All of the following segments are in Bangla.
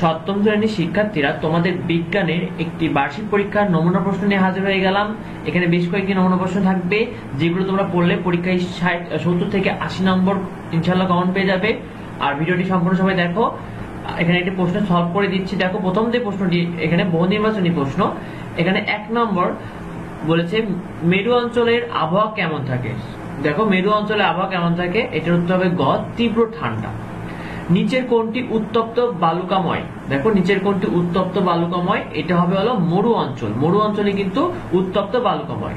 সপ্তম শ্রেণীর শিক্ষার্থীরা তোমাদের বিজ্ঞানের একটি বার্ষিক পরীক্ষার নমুনা প্রশ্ন নিয়ে হাজির হয়ে গেলাম। এখানে বেশ কয়েকটি নমুনা প্রশ্ন থাকবে, যেগুলো তোমরা পড়লে পরীক্ষায় 70 থেকে 80 নম্বর ইনশাআল্লাহ কমন পেয়ে যাবে। আর ভিডিওটি সম্পূর্ণ সময় দেখো। এখানে একটি প্রশ্ন সলভ করে দিচ্ছি। দেখো, প্রথম যে প্রশ্নটি এখানে বহু নির্বাচনী প্রশ্ন। এখানে 1 নম্বর বলেছে মেরু অঞ্চলের আবহাওয়া কেমন থাকে। দেখো, মেরু অঞ্চলের আবহাওয়া কেমন থাকে, এটার উত্তর হবে গ, তীব্র ঠান্ডা। নিচের কোনটি উত্তপ্ত বালুকাময়। দেখো, নিচের কোনটি উত্তপ্ত বালুকাময়, এটা হবে হলো মরু অঞ্চল। মরু অঞ্চলে কিন্তু উত্তপ্ত বালুকাময়।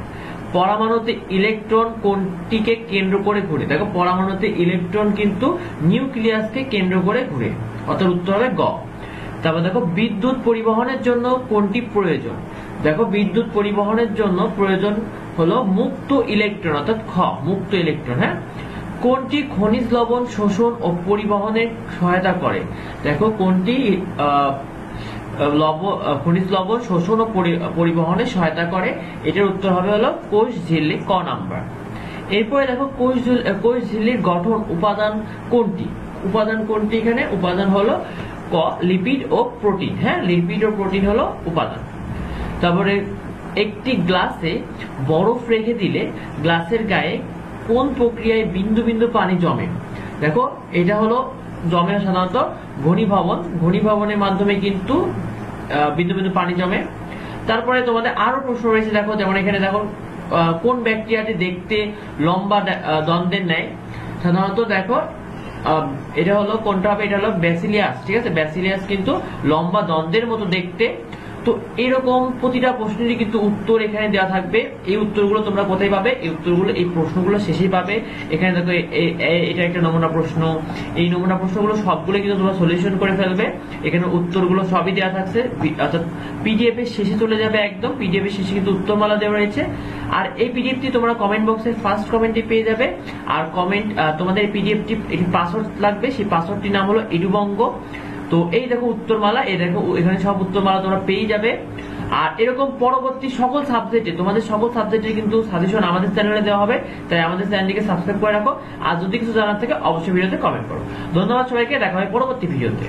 পরমাণুতে ইলেকট্রন কোনটিকে কেন্দ্র করে ঘুরে। দেখো, পরমাণুতে ইলেকট্রন কিন্তু নিউক্লিয়াসকে কেন্দ্র করে ঘুরে, অর্থাৎ উত্তর হবে গ। তারপর দেখো, বিদ্যুৎ পরিবহনের জন্য কোনটি প্রয়োজন। দেখো, বিদ্যুৎ পরিবহনের জন্য প্রয়োজন হলো মুক্ত ইলেকট্রন, অর্থাৎ খ, মুক্ত ইলেকট্রন। হ্যাঁ, কোনটি খনিজ লবণ শোষণ ও পরিবহনে সহায়তা করে। দেখো, কোনটি খনিজ লবণ শোষণ ও পরিবহনে সহায়তা করে, এটার উত্তর হবে হলো কোষ ঝিল্লি, ক নাম্বার। এরপরে দেখো, কোষ ঝিল্লির গঠন উপাদান কোনটি। উপাদান কোনটি, এখানে উপাদান হলো ক, লিপিড ও প্রোটিন। হ্যাঁ, লিপিড ও প্রোটিন হলো উপাদান। তারপরে একটি গ্লাসে বরফ রেখে দিলে গ্লাসের গায়ে কোন প্রক্রিয়ায় বিন্দু বিন্দু পানি জমে। দেখো, এটা হলো জমে সাধারণত ঘনীভবন। ঘনীভবনের মাধ্যমে কিন্তু বিন্দু বিন্দু পানি জমে। তারপরে তোমাদের আরো প্রশ্ন রয়েছে। দেখো, যেমন এখানে দেখো, কোন ব্যাকটেরিয়াটি দেখতে লম্বা দ্বন্দ্বের ন্যায়। সাধারণত দেখো, এটা হলো কোনটা হবে, এটা হলো ব্যাসিলিয়াস। ঠিক আছে, ব্যাসিলিয়াস কিন্তু লম্বা দ্বন্দ্বের মতো দেখতে। তো এরকম প্রতিটা প্রশ্নেরই কিন্তু উত্তর এখানে দেওয়া থাকবে। এই উত্তরগুলো তোমরা কোথায় পাবে, এই উত্তরগুলো এই প্রশ্নগুলো শেষেই পাবে। এখানে দেখো, এটা একটা নমুনা প্রশ্ন। এই নমুনা প্রশ্নগুলো সবগুলো কিন্তু তোমরা সলিউশন করে ফেলবে। এখানে উত্তরগুলো সবই দেওয়া থাকছে, অর্থাৎ পিডিএফ এর শেষে চলে যাবে একদম। পিডিএফ এর শেষে কিন্তু উত্তরমালা দেওয়া রয়েছে। আর এই পিডিএফটি তোমরা কমেন্ট বক্সের ফার্স্ট কমেন্টে পেয়ে যাবে। আর তোমাদের এই পিডিএফটি একটি পাসওয়ার্ড লাগবে, সেই পাসওয়ার্ডটির নাম হলো এডুবঙ্গ। তো এই দেখো উত্তরমালা, এই দেখো এখানে সব উত্তরমালা তোমরা পেয়ে যাবে। আর এরকম পরবর্তী সকল সাবজেক্টে, তোমাদের সকল সাবজেক্টের কিন্তু সাজেশন আমাদের চ্যানেলে দেওয়া হবে। তাই আমাদের চ্যানেলটিকে সাবস্ক্রাইব করে রাখো। আর যদি কিছু জানার থাকে অবশ্যই ভিডিওতে কমেন্ট করো। ধন্যবাদ সবাইকে, দেখা হবে পরবর্তী ভিডিওতে।